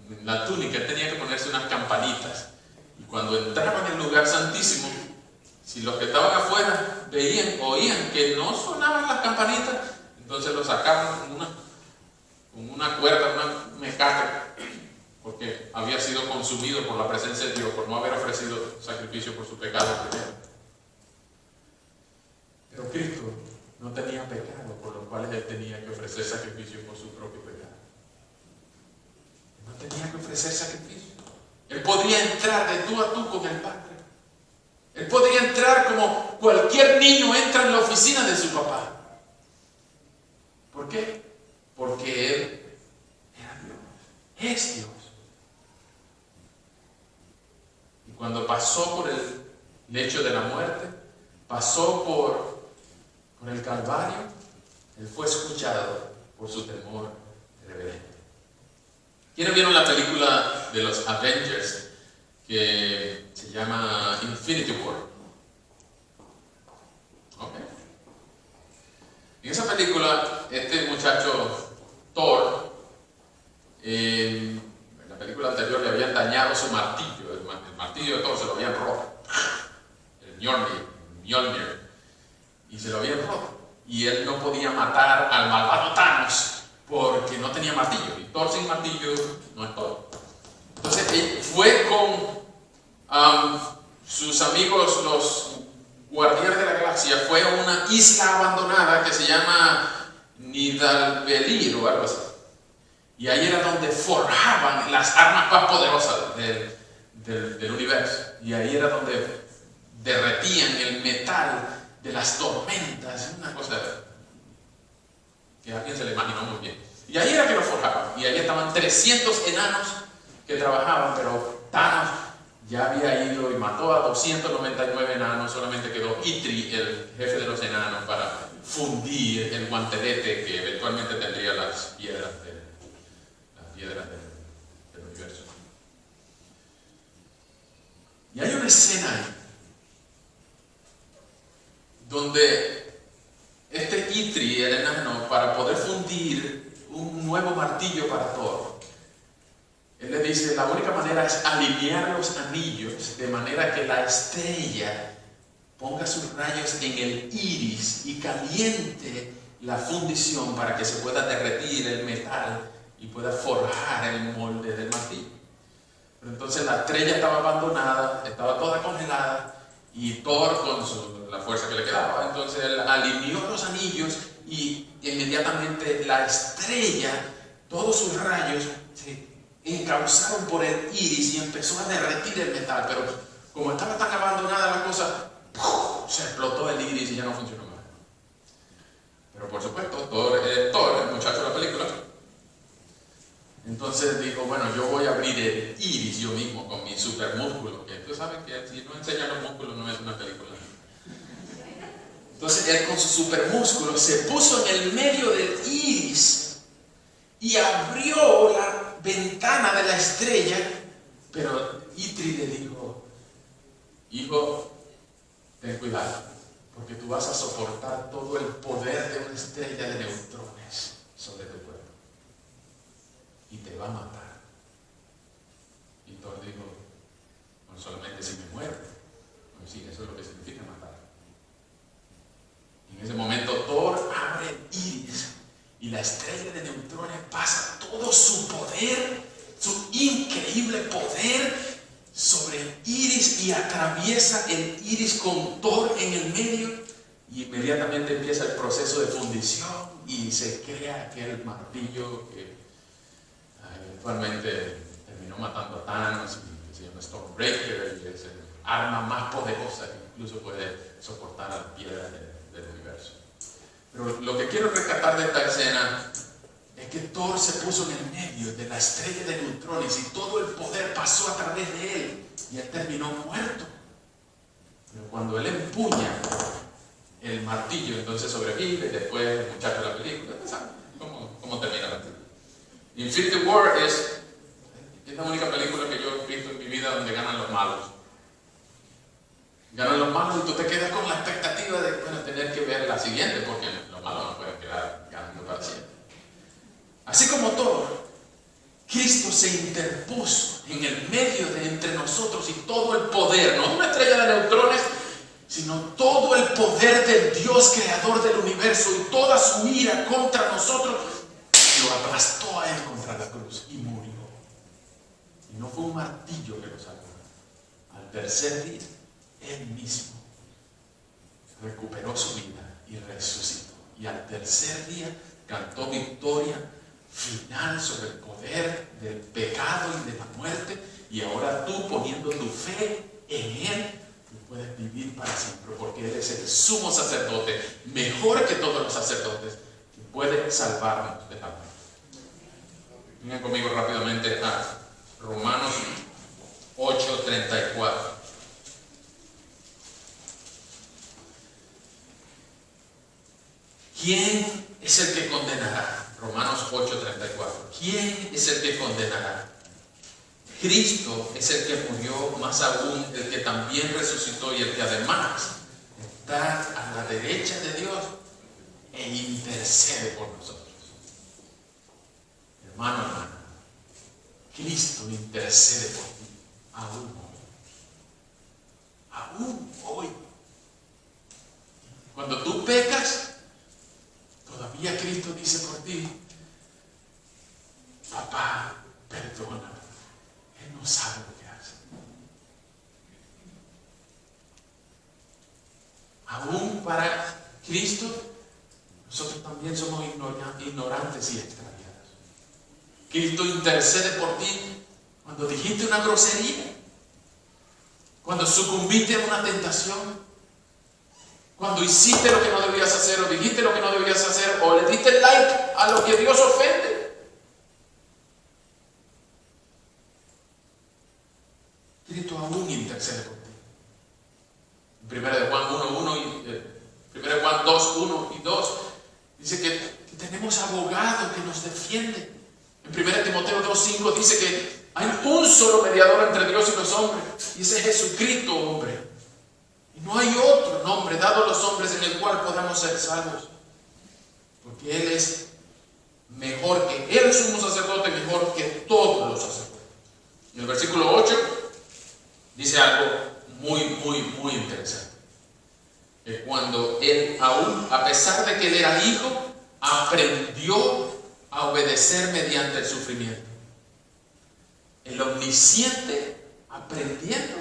En la túnica él tenía que ponerse unas campanitas. Y cuando entraban en el lugar santísimo, si los que estaban afuera oían que no sonaban las campanitas, entonces lo sacaban con una cuerda, una mecate, porque había sido consumido por la presencia de Dios, por no haber ofrecido sacrificio por su pecado primero. Pero Cristo no tenía pecado, por lo cual Él tenía que ofrecer sacrificio por su propio pecado. No tenía que ofrecer sacrificio. Él podría entrar de tú a tú con el Padre. Él podría entrar como cualquier niño entra en la oficina de su papá. ¿Por qué? Porque Él era Dios. Es Dios. Y cuando pasó por el lecho de la muerte, pasó por el Calvario, Él fue escuchado por su temor reverente. ¿Quiénes vieron la película de los Avengers que se llama Infinity War? Okay. En esa película, este muchacho Thor, en la película anterior le habían dañado su martillo, el martillo de Thor se lo habían roto, el Mjolnir, y se lo habían roto. Y él no podía matar al malvado Thanos porque no tenía martillo. Y Thor sin martillo no es Thor. Entonces él fue con sus amigos, los guardianes de la galaxia, fue a una isla abandonada que se llama Nidalbelir o algo así. Y ahí era donde forjaban las armas más poderosas del universo. Y ahí era donde derretían el metal de las tormentas, una cosa que a alguien se le imaginó muy bien. Y ahí era que lo forjaban, y ahí estaban 300 enanos que trabajaban, pero Thanos ya había ido y mató a 299 enanos, solamente quedó Itri, el jefe de los enanos, para fundir el guantelete que eventualmente tendría las piedras del universo. Y hay una escena ahí donde este Itri, el enano, para poder fundir un nuevo martillo para Thor, él le dice, la única manera es alinear los anillos de manera que la estrella ponga sus rayos en el iris y caliente la fundición para que se pueda derretir el metal y pueda forjar el molde del martillo. Pero entonces la estrella estaba abandonada, estaba toda congelada, y Thor, con la fuerza que le quedaba, entonces él alineó los anillos y inmediatamente la estrella, todos sus rayos se encauzaron por el iris y empezó a derretir el metal. Pero como estaba tan abandonada la cosa, se explotó el iris y ya no funcionó más. Pero por supuesto, Thor, el muchacho de la película, entonces dijo, bueno, yo voy a abrir el iris yo mismo con mi supermúsculo, que tú sabes que si no enseñan los músculos no es una película. Entonces él con su supermúsculo se puso en el medio del iris y abrió la ventana de la estrella, pero Itri le dijo, hijo, ten cuidado, porque tú vas a soportar todo el poder de una estrella de neutrones sobre tu cuerpo y te va a matar. Y Thor dijo, no solamente si me muero, no, sí, eso es lo que significa matar. Y en ese momento Thor abre el iris y la estrella de neutrones pasa todo su poder su increíble poder sobre el iris y atraviesa el iris con Thor en el medio y inmediatamente empieza el proceso de fundición y se crea aquel martillo que eventualmente terminó matando a Thanos, que se llama Stormbreaker, y es el arma más poderosa que incluso puede soportar a la piedra del universo. Pero lo que quiero rescatar de esta escena es que Thor se puso en el medio de la estrella de neutrones y todo el poder pasó a través de él y él terminó muerto. Pero cuando él empuña el martillo, entonces sobrevive. Después el muchacho de la película, ¿saben cómo termina la película? Infinity War es la única película que yo he visto en mi vida donde ganan los malos. Ganan los malos y tú te quedas con la expectativa de tener que ver la siguiente, porque los malos no pueden quedar ganando para siempre. Así como Thor, Cristo se interpuso en el medio de entre nosotros y todo el poder, no una estrella de neutrones, sino todo el poder del Dios creador del universo y toda su ira contra nosotros, lo aplastó a él contra la cruz y murió. Y no fue un martillo que lo salvó. Al tercer día, él mismo recuperó su vida y resucitó. Y al tercer día cantó victoria final sobre el poder del pecado y de la muerte. Y ahora tú, poniendo tu fe en él, tú puedes vivir para siempre, porque él es el sumo sacerdote, mejor que todos los sacerdotes, que puede salvarnos de la muerte. Vengan conmigo rápidamente a Romanos 8:34. ¿Quién es el que condenará? Romanos 8:34. ¿Quién es el que condenará? Cristo es el que murió, más aún el que también resucitó y el que además está a la derecha de Dios e intercede por nosotros. Hermano, Cristo intercede por ti aún hoy. Aún hoy. Cuando tú pecas, todavía Cristo dice por ti: papá, perdóname, él no sabe lo que hace. Aún para Cristo, nosotros también somos ignorantes y extraviados. Cristo intercede por ti cuando dijiste una grosería, cuando sucumbiste a una tentación, cuando hiciste lo que no debías hacer, o dijiste lo que no debías hacer, o le diste like a lo que Dios ofende. Cristo aún intercede por ti. En 1 de Juan 1:1 y 1 de Juan 2:1 y 2 dice que tenemos abogado que nos defiende. En 1 Timoteo 2:5 dice que hay un solo mediador entre Dios y los hombres, y ese es Jesucristo, hombre. Y no hay otro nombre dado a los hombres en el cual podamos ser salvos, porque Él es mejor que Él, sumo sacerdote, mejor que todos los sacerdotes. En el versículo 8 dice algo muy interesante. Que cuando Él, aún a pesar de que Él era hijo, aprendió a obedecer mediante el sufrimiento. El omnisciente aprendiendo.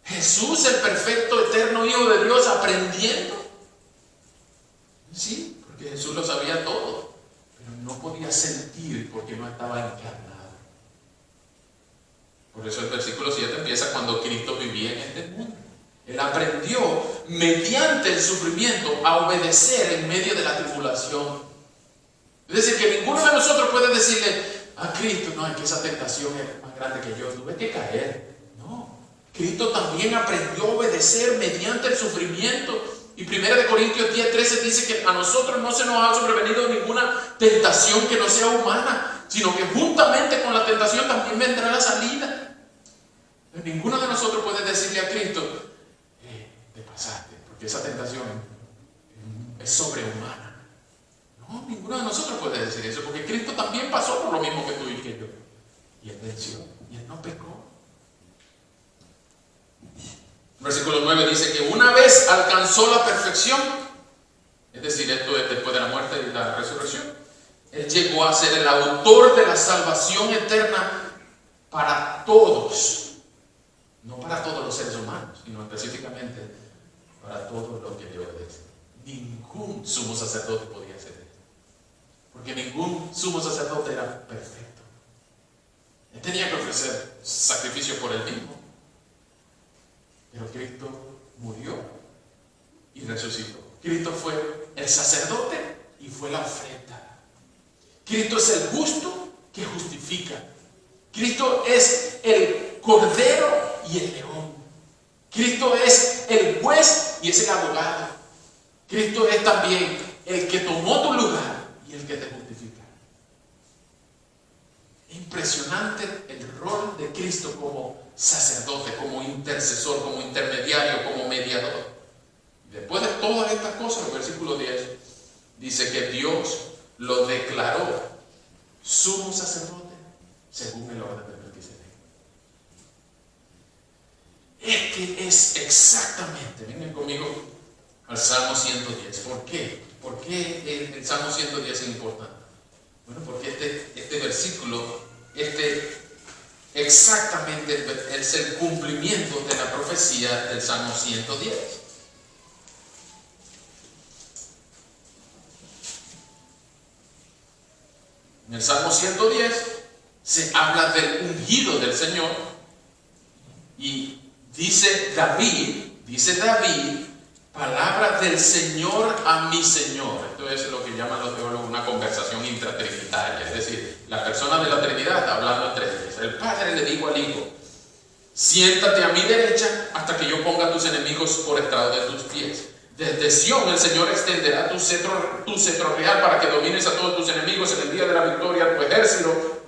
Jesús, el perfecto, eterno Hijo de Dios, aprendiendo. Sí, porque Jesús lo sabía todo, pero no podía sentir porque no estaba encarnado. Por eso el versículo 7 empieza cuando Cristo vivía en este mundo. Él aprendió mediante el sufrimiento a obedecer en medio de la tribulación. Es decir, que ninguno de nosotros puede decirle a Cristo: no, es que esa tentación es más grande que yo, tuve que caer. No, Cristo también aprendió a obedecer mediante el sufrimiento. Y 1 Corintios 10:13 dice que a nosotros no se nos ha sobrevenido ninguna tentación que no sea humana, sino que juntamente con la tentación también vendrá la salida. Pero ninguno de nosotros puede decirle a Cristo: te pasaste, porque esa tentación es sobrehumana. No, ninguno de nosotros puede decir eso, porque Cristo también pasó por lo mismo que tú y que yo. Y Él venció, y Él no pecó. Versículo 9 dice que una vez alcanzó la perfección, es decir, esto es después de la muerte y la resurrección, Él llegó a ser el autor de la salvación eterna para todos. No para todos los seres humanos, sino específicamente para todos los que le obedecen. Ningún sumo sacerdote podía hacer esto, porque ningún sumo sacerdote era perfecto. Él tenía que ofrecer sacrificio por él mismo. Pero Cristo murió y resucitó. Cristo fue el sacerdote y fue la ofrenda. Cristo es el justo que justifica. Cristo es el cordero y el león. Cristo es el juez y es el abogado. Cristo es también el que tomó tu lugar y el que te justifica. Impresionante el rol de Cristo como sacerdote, como intercesor, como intermediario, como mediador. Después de todas estas cosas, el versículo 10 dice que Dios lo declaró sumo sacerdote según el orden de Melquisedec. Que es exactamente, vengan conmigo al Salmo 110. ¿Por qué? ¿Por qué el Salmo 110 es importante? Bueno, porque este versículo, exactamente es el cumplimiento de la profecía del Salmo 110. En el Salmo 110 se habla del ungido del Señor y dice David, palabra del Señor a mi Señor. Esto es lo que llaman los teólogos una conversación intratrinitaria, es decir, la persona de la Trinidad está hablando entre ellos. El Padre le dijo al Hijo: siéntate a mi derecha hasta que yo ponga a tus enemigos por estrado de tus pies. Desde Sión el Señor extenderá tu cetro real para que domines a todos tus enemigos. En el día de la victoria tu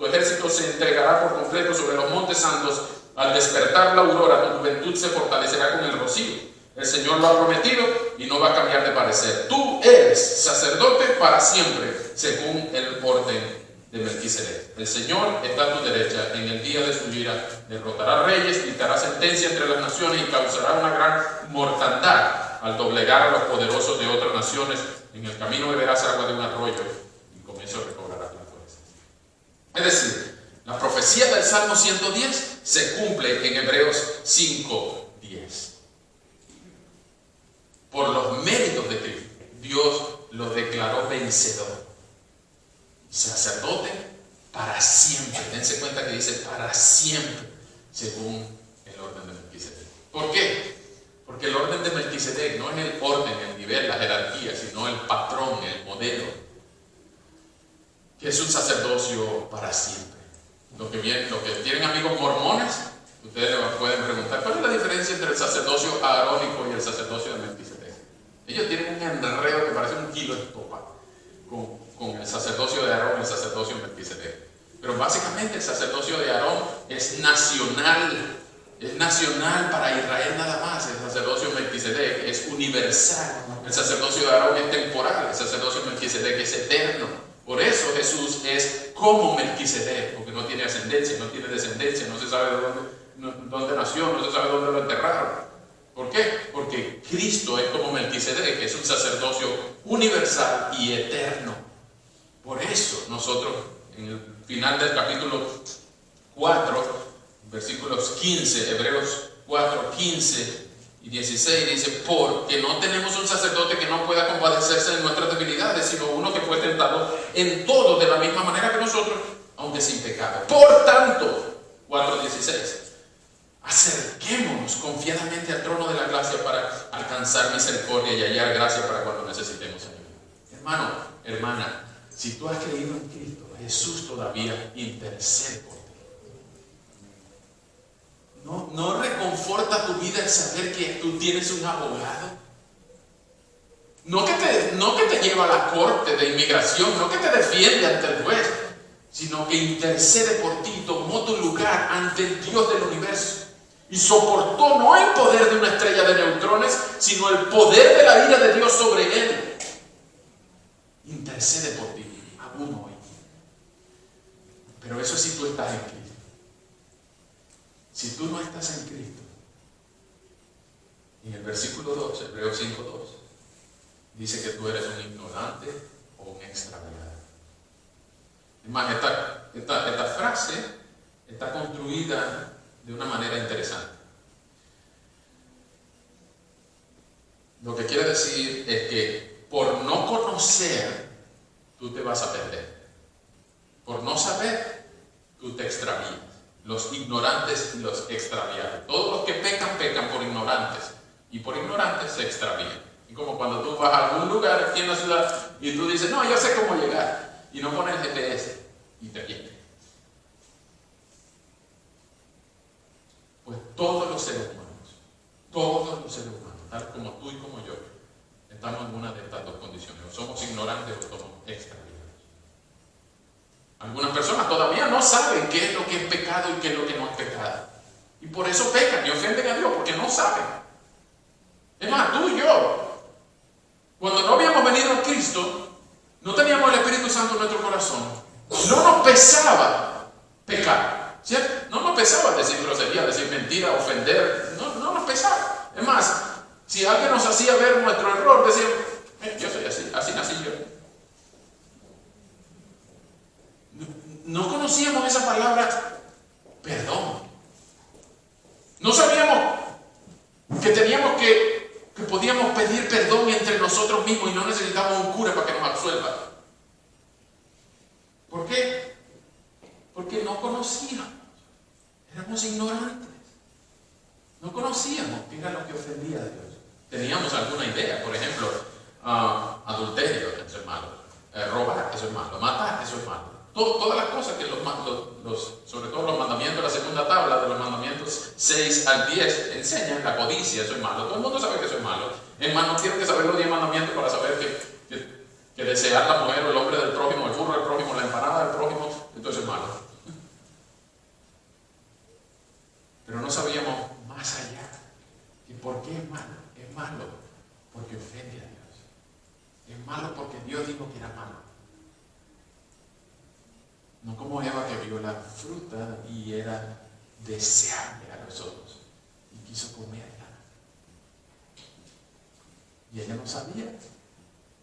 ejército se entregará por completo sobre los montes santos. Al despertar la aurora tu juventud se fortalecerá con el rocío. El Señor lo ha prometido y no va a cambiar de parecer. Tú eres sacerdote para siempre, según el orden de Melquisedec. El Señor está a tu derecha. En el día de su ira derrotará reyes, dictará sentencia entre las naciones y causará una gran mortandad al doblegar a los poderosos de otras naciones. En el camino beberás agua de un arroyo y con eso recobrarás la fuerza. Es decir, la profecía del Salmo 110 se cumple en Hebreos 5:10. Por los méritos de Cristo, Dios lo declaró vencedor. Sacerdote para siempre. Dense cuenta que dice para siempre, según el orden de Melquisedec. ¿Por qué? Porque el orden de Melquisedec no es el orden, el nivel, la jerarquía, sino el patrón, el modelo, que es un sacerdocio para siempre. Los que tienen amigos mormones, ustedes le pueden preguntar: ¿cuál es la diferencia entre el sacerdocio arónico y el sacerdocio de Melquisedec? Ellos tienen un enredo que parece un kilo de estopa con el sacerdocio de Aarón y el sacerdocio de Melquisedec. Pero básicamente el sacerdocio de Aarón es nacional para Israel nada más. El sacerdocio de Melquisedec es universal. El sacerdocio de Aarón es temporal. El sacerdocio de Melquisedec es eterno. Por eso Jesús es como Melquisedec, porque no tiene ascendencia, no tiene descendencia, no se sabe de dónde nació, no se sabe dónde lo enterraron. ¿Por qué? Porque Cristo es como Melquisedec, que es un sacerdocio universal y eterno. Por eso nosotros, en el final del capítulo 4, versículos 15, Hebreos 4, 15 y 16, dice: porque no tenemos un sacerdote que no pueda compadecerse de nuestras debilidades, sino uno que fue tentado en todo de la misma manera que nosotros, aunque sin pecado. Por tanto, 4:16, acerquémonos confiadamente al trono de la gracia para alcanzar misericordia y hallar gracia para cuando necesitemos ayuda. Hermano, hermana, si tú has creído en Cristo, Jesús todavía intercede por ti. ¿No reconforta tu vida el saber que tú tienes un abogado? No que te lleva a la corte de inmigración, no que te defiende ante el juez, sino que intercede por ti, tomó tu lugar ante el Dios del universo y soportó no el poder de una estrella de neutrones, sino el poder de la ira de Dios sobre él. Intercede por ti, aún hoy. Pero eso es si tú estás en Cristo. Si tú no estás en Cristo, en el versículo 2, Hebreos 5:2, dice que tú eres un ignorante o un extraviado. Es más, esta frase está construida de una manera interesante. Lo que quiere decir es que por no conocer, tú te vas a perder. Por no saber, tú te extravías. Los ignorantes y los extraviados. Todos los que pecan, pecan por ignorantes. Y por ignorantes se extravían. Y como cuando tú vas a algún lugar aquí en la ciudad y tú dices, no, yo sé cómo llegar. Y no pones el GPS y te pierdes. Pues todos los seres humanos, tal como tú y como yo, estamos en una de estas dos condiciones. O somos ignorantes o somos extraviados. Algunas personas todavía no saben qué es lo que es pecado y qué es lo que no es pecado. Y por eso pecan y ofenden a Dios, porque no saben. Es más, tú y yo, cuando no habíamos venido a Cristo, no teníamos el Espíritu Santo en nuestro corazón. No nos pesaba pecar, ¿cierto? No nos pesaba decir grosería, decir mentira, ofender. No nos pesaba. Es más, si alguien nos hacía ver nuestro error, decíamos, yo soy así nací yo. No conocíamos esa palabra perdón. No sabíamos que teníamos que podíamos pedir perdón entre nosotros mismos y no necesitábamos un cura para que nos absuelva. ¿Por qué? Porque no conocíamos. Éramos ignorantes. No conocíamos qué era lo que ofendía a Dios. Teníamos alguna idea, por ejemplo, adulterio, eso es malo. Robar, eso es malo. Matar, eso es malo. Todas las cosas que sobre todo los mandamientos de la segunda tabla, de los mandamientos 6 al 10, enseñan la codicia, eso es malo. Todo el mundo sabe que eso es malo. Es más, no quiero que saber los 10 mandamientos para saber que desear la mujer o el hombre del prójimo, el burro del prójimo, la empanada del prójimo, entonces es malo. Pero no sabíamos más allá. ¿Y por qué es malo? Es malo porque ofende a Dios. Es malo porque Dios dijo que era malo. No como Eva, que vio la fruta y era deseable a los ojos y quiso comerla. Y ella no sabía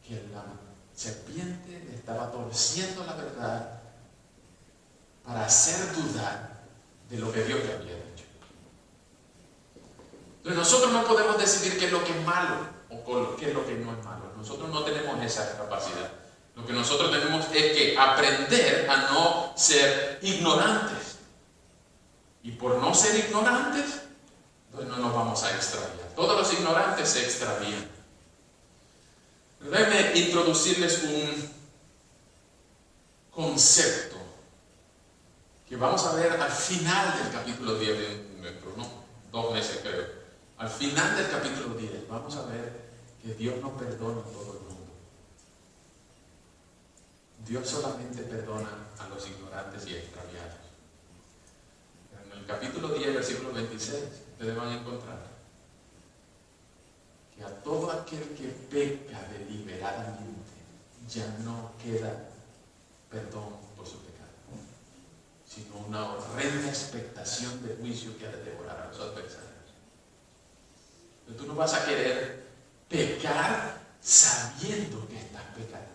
que la serpiente estaba torciendo la verdad para hacer dudar de lo que Dios le había dicho. Entonces nosotros no podemos decidir qué es lo que es malo o qué es lo que no es malo. Nosotros no tenemos esa capacidad. Lo que nosotros tenemos es que aprender a no ser ignorantes. Y por no ser ignorantes, pues no nos vamos a extraviar. Todos los ignorantes se extravían. Déjenme introducirles un concepto que vamos a ver al final del capítulo 10 de nuestro, 2 meses creo. Al final del capítulo 10 vamos a ver que Dios no perdona a todo el mundo. Dios solamente perdona a los ignorantes y extraviados. En el capítulo 10, versículo 26, ustedes van a encontrar que a todo aquel que peca deliberadamente ya no queda perdón por su pecado, sino una horrenda expectación de juicio que ha de devorar a los adversarios. Pero tú no vas a querer pecar sabiendo que estás pecando.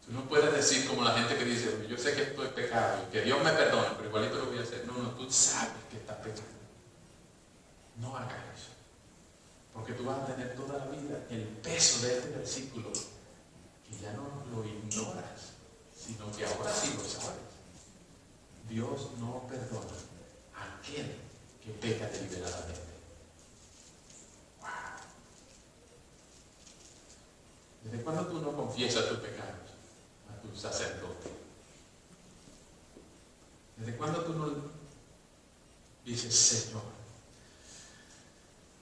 Tú no puedes decir como la gente que dice, yo sé que esto es pecado y que Dios me perdone, pero igualito lo voy a hacer. No, tú sabes que estás pecando. No hagas eso. Porque tú vas a tener toda la vida el peso de este versículo, que ya no lo ignoras, sino que ahora sí lo sabes. Dios no perdona a aquel que peca deliberadamente. Wow. ¿Desde cuándo tú no confiesas tus pecados a tu sacerdote? ¿Desde cuándo tú no dices, Señor,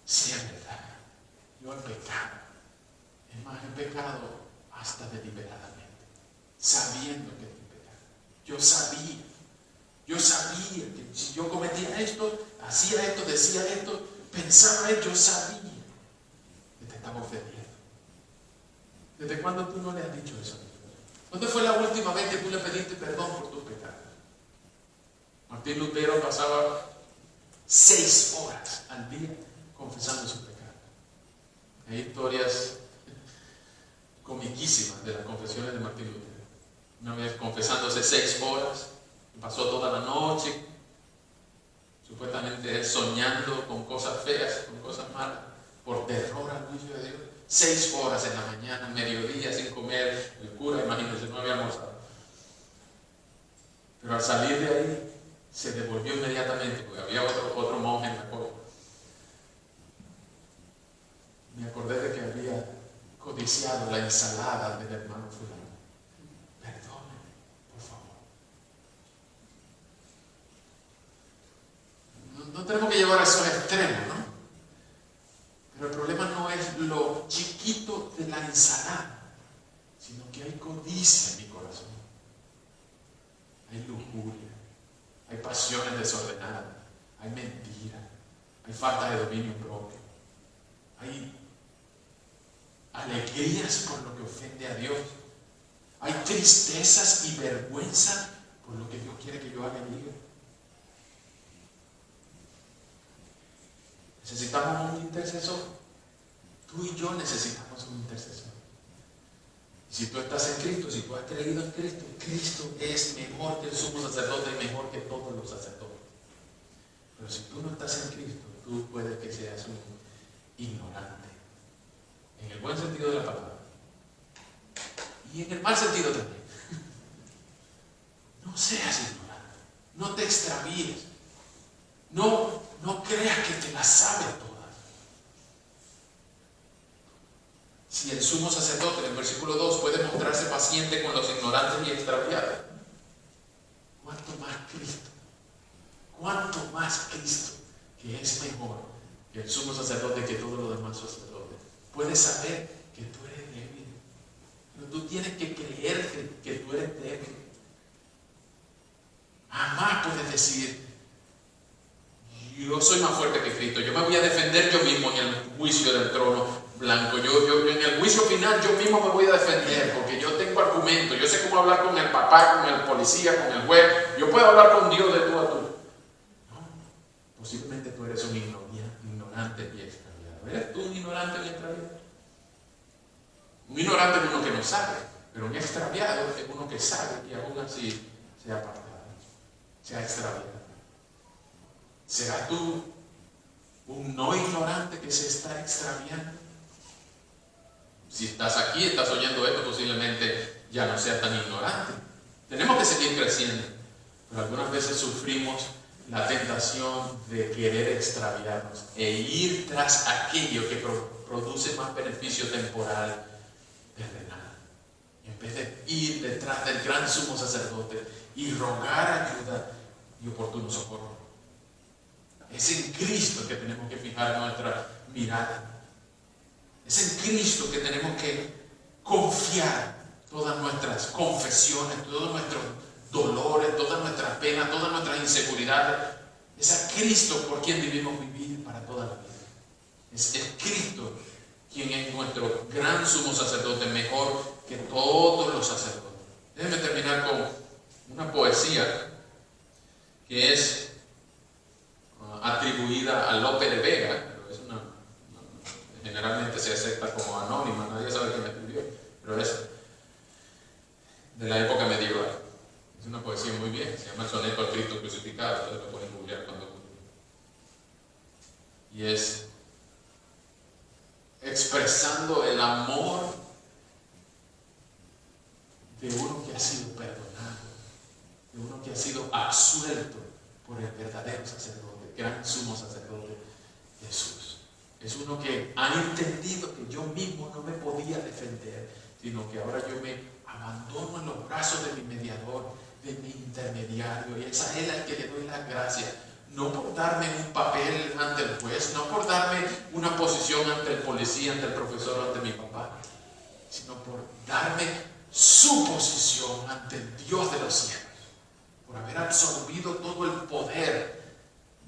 sí es verdad, yo he pecado? Es más, he pecado hasta deliberadamente, sabiendo que he pecado. Yo sabía que si yo cometía esto, hacía esto, decía esto, pensaba esto, yo sabía que te estaba ofendiendo. ¿Desde cuándo tú no le has dicho eso? ¿Cuándo fue la última vez que tú le pediste perdón por tus pecados? Martín Lutero pasaba 6 horas al día confesando sus pecados. Hay historias comiquísimas de las confesiones de Martín Lutero. una vez confesándose 6 horas, pasó toda la noche, supuestamente él soñando con cosas feas, con cosas malas, por terror al juicio de Dios. 6 horas en la mañana, mediodía, sin comer. El cura, imagínense, no había almorzado. Pero al salir de ahí, se devolvió inmediatamente, porque había otro monje en la cola. Me acordé de que había codiciado la ensalada del hermano fulano. Perdóneme, por favor. No tenemos que llevar a esos extremos, ¿no? Pero el problema no es lo chiquito de la ensalada, sino que hay codicia en mi corazón. Hay lujuria, hay pasiones desordenadas, hay mentira, hay falta de dominio propio, hay alegrías por lo que ofende a Dios, hay tristezas y vergüenza por lo que Dios quiere que yo haga y diga. Necesitamos un intercesor. Tú y yo necesitamos un intercesor. Si tú estás en Cristo, si tú has creído en Cristo, Cristo es mejor que el sumo sacerdote y mejor que todos los sacerdotes. Pero si tú no estás en Cristo, tú puedes que seas un ignorante. En el buen sentido de la palabra. Y en el mal sentido también. No seas ignorante. No te extravíes. No creas que te las sabes todas. Si el sumo sacerdote en el versículo 2 puede mostrarse paciente con los ignorantes y extraviados, ¿cuánto más Cristo? ¿Cuánto más Cristo, que es mejor que el sumo sacerdote que todos los demás sacerdotes? Puedes saber que tú eres débil, pero tú tienes que creer que tú eres débil. Jamás puedes decir: yo soy más fuerte que Cristo, yo me voy a defender yo mismo en el juicio del trono blanco, yo en el juicio final yo mismo me voy a defender porque yo tengo argumentos, yo sé cómo hablar con el papá, con el policía, con el juez, yo puedo hablar con Dios de tú a tú. No, posiblemente tú eres un ignorante y extraviado. ¿Eres tú un ignorante y extraviado? Un ignorante es uno que no sabe, pero un extraviado es uno que sabe y aún así se ha apartado, se ha extraviado. ¿Serás tú un no ignorante que se está extraviando? Si estás aquí, estás oyendo esto, posiblemente ya no seas tan ignorante. Tenemos que seguir creciendo, pero algunas veces sufrimos la tentación de querer extraviarnos e ir tras aquello que produce más beneficio temporal terrenal, en vez de ir detrás del gran sumo sacerdote y rogar ayuda y oportuno socorro. Es en Cristo que tenemos que fijar nuestra mirada. Es en Cristo que tenemos que confiar todas nuestras confesiones, todos nuestros dolores, todas nuestras penas, todas nuestras inseguridades. Es a Cristo por quien debemos vivir para toda la vida. Es Cristo quien es nuestro gran sumo sacerdote, mejor que todos los sacerdotes. Déjenme terminar con una poesía que es atribuida a Lope de Vega, pero es generalmente se acepta como anónima, nadie sabe quién la escribió, pero es de la época medieval. Es una poesía muy bien, se llama El soneto al Cristo crucificado, ustedes lo pueden googlear cuando gusten. Y es expresando el amor de uno que ha sido perdonado, de uno que ha sido absuelto por el verdadero sacerdote, gran sumo sacerdote Jesús. Es uno que ha entendido que yo mismo no me podía defender, sino que ahora yo me abandono en los brazos de mi mediador, de mi intermediario, y es a él al que le doy las gracias, no por darme un papel ante el juez, no por darme una posición ante el policía, ante el profesor, ante mi papá, sino por darme su posición ante el Dios de los cielos, por haber absorbido todo el poder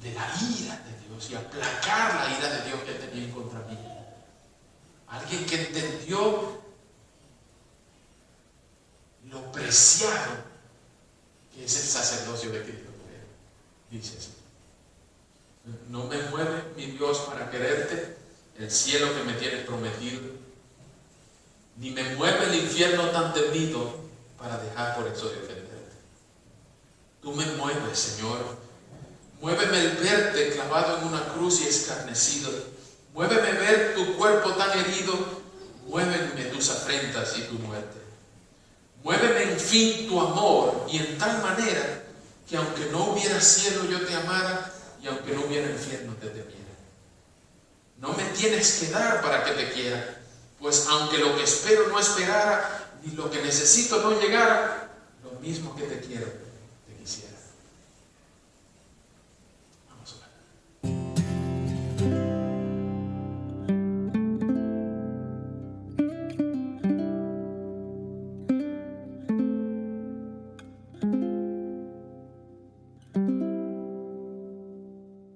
de la ira de Dios y aplacar la ira de Dios que tenía en contra mí. Alguien que entendió lo preciado que es el sacerdocio de Cristo. Dice así: no me mueve mi Dios para quererte el cielo que me tienes prometido, ni me mueve el infierno tan temido para dejar por eso de ofenderte. Tú me mueves, Señor. Muéveme el verte clavado en una cruz y escarnecido. Muéveme ver tu cuerpo tan herido. Muéveme tus afrentas y tu muerte. Muéveme en fin tu amor, y en tal manera que aunque no hubiera cielo yo te amara, y aunque no hubiera infierno te temiera. No me tienes que dar para que te quiera, pues aunque lo que espero no esperara, ni lo que necesito no llegara, lo mismo que te quiero